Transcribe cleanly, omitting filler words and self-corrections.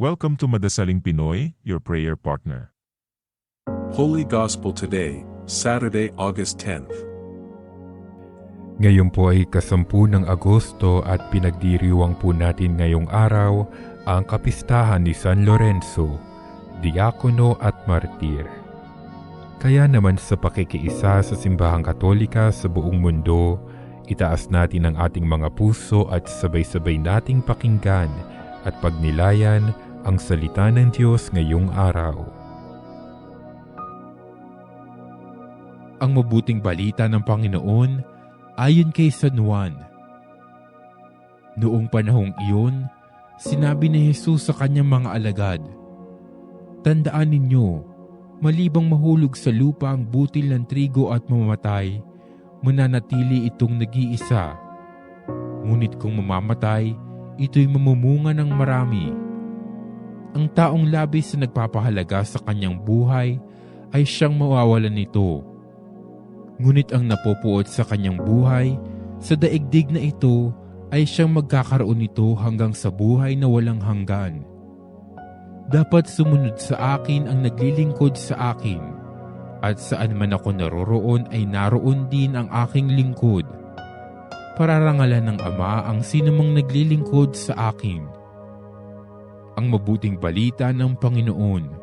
Welcome to Madasaling Pinoy, your prayer partner. Holy Gospel today, Saturday, August 10th. Ngayon po ay 10 ng Agosto at pinagdiriwang po natin ngayong araw ang kapistahan ni San Lorenzo, Diakono at Martir. Kaya naman sa pakikiisa sa Simbahang Katolika sa buong mundo, itaas natin ang ating mga puso at sabay-sabay nating pakinggan at pagnilayan ang salita ng Diyos ngayong araw. Ang mabuting balita ng Panginoon ayon kay San Juan. Noong panahong iyon, sinabi ni Jesus sa kanyang mga alagad, "Tandaan ninyo, malibang mahulog sa lupa ang butil ng trigo at mamamatay, mananatili itong nag-iisa. Ngunit kung mamamatay, ito'y mamumunga ng marami. Ang taong labis na nagpapahalaga sa kanyang buhay ay siyang mawawalan nito. Ngunit ang napopuot sa kanyang buhay, sa daigdig na ito ay siyang magkakaroon nito hanggang sa buhay na walang hanggan. Dapat sumunod sa akin ang naglilingkod sa akin, at saan man ako naroroon ay naroon din ang aking lingkod. Pararangalan ng Ama ang sinumang naglilingkod sa akin." Ang mabuting balita ng Panginoon.